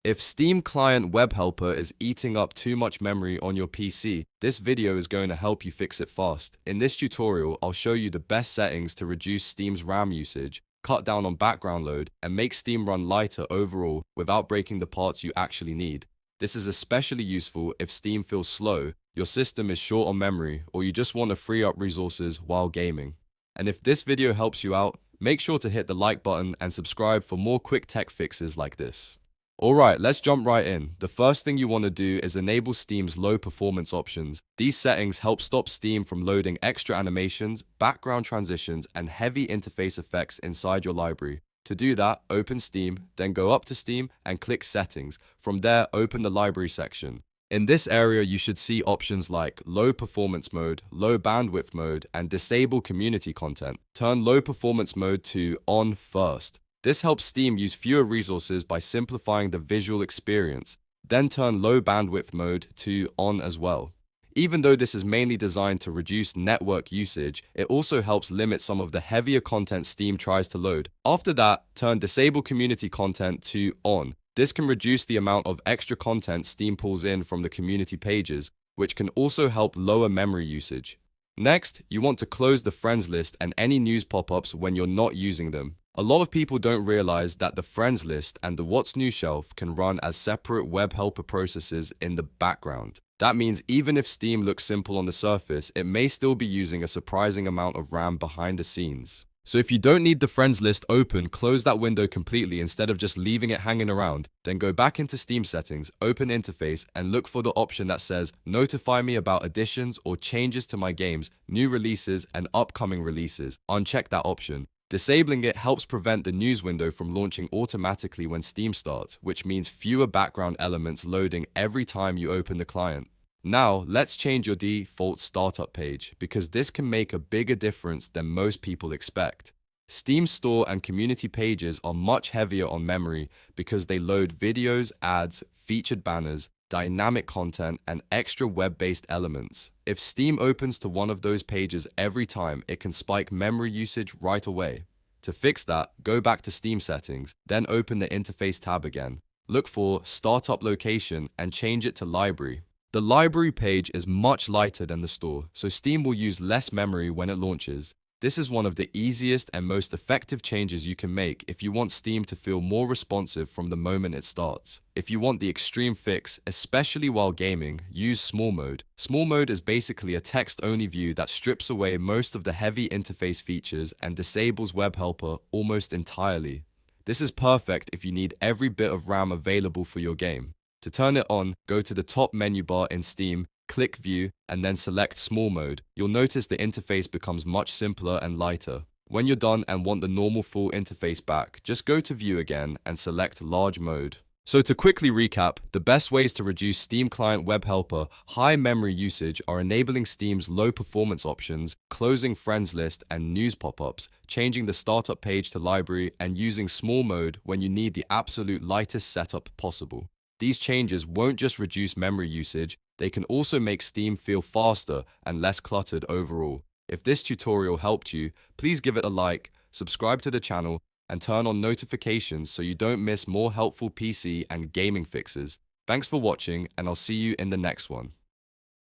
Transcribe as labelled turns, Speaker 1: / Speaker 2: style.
Speaker 1: If Steam Client WebHelper is eating up too much memory on your PC, this video is going to help you fix it fast. In this tutorial, I'll show you the best settings to reduce Steam's RAM usage, cut down on background load, and make Steam run lighter overall without breaking the parts you actually need. This is especially useful if Steam feels slow, your system is short on memory, or you just want to free up resources while gaming. And if this video helps you out, make sure to hit the like button and subscribe for more quick tech fixes like this. Alright, let's jump right in. The first thing you want to do is enable Steam's low performance options. These settings help stop Steam from loading extra animations, background transitions, and heavy interface effects inside your library. To do that, open Steam, then go up to Steam and click Settings. From there, open the Library section. In this area, you should see options like Low Performance Mode, Low Bandwidth Mode, and Disable Community Content. Turn Low Performance Mode to On first. This helps Steam use fewer resources by simplifying the visual experience. Then turn Low Bandwidth Mode to On as well. Even though this is mainly designed to reduce network usage, it also helps limit some of the heavier content Steam tries to load. After that, turn Disable Community Content to On. This can reduce the amount of extra content Steam pulls in from the community pages, which can also help lower memory usage. Next, you want to close the friends list and any news pop-ups when you're not using them. A lot of people don't realize that the friends list and the What's New shelf can run as separate WebHelper processes in the background. That means even if Steam looks simple on the surface, it may still be using a surprising amount of RAM behind the scenes. So if you don't need the friends list open, close that window completely instead of just leaving it hanging around. Then go back into Steam settings, open interface, and look for the option that says notify me about additions or changes to my games, new releases, and upcoming releases. Uncheck that option. Disabling it helps prevent the news window from launching automatically when Steam starts, which means fewer background elements loading every time you open the client. Now, let's change your default startup page, because this can make a bigger difference than most people expect. Steam Store and community pages are much heavier on memory because they load videos, ads, featured banners, dynamic content, and extra web-based elements. If Steam opens to one of those pages every time, it can spike memory usage right away. To fix that, go back to Steam settings, then open the interface tab again. Look for Startup Location and change it to Library. The library page is much lighter than the store, so Steam will use less memory when it launches. This is one of the easiest and most effective changes you can make if you want Steam to feel more responsive from the moment it starts. If you want the extreme fix, especially while gaming, use Small Mode. Small Mode is basically a text-only view that strips away most of the heavy interface features and disables WebHelper almost entirely. This is perfect if you need every bit of RAM available for your game. To turn it on, go to the top menu bar in Steam, click View, and then select Small Mode. You'll notice the interface becomes much simpler and lighter. When you're done and want the normal full interface back, just go to View again and select Large Mode. So to quickly recap, the best ways to reduce Steam Client WebHelper high memory usage are enabling Steam's low performance options, closing friends list and news pop-ups, changing the startup page to library, and using Small Mode when you need the absolute lightest setup possible. These changes won't just reduce memory usage, they can also make Steam feel faster and less cluttered overall. If this tutorial helped you, please give it a like, subscribe to the channel, and turn on notifications so you don't miss more helpful PC and gaming fixes. Thanks for watching, and I'll see you in the next one.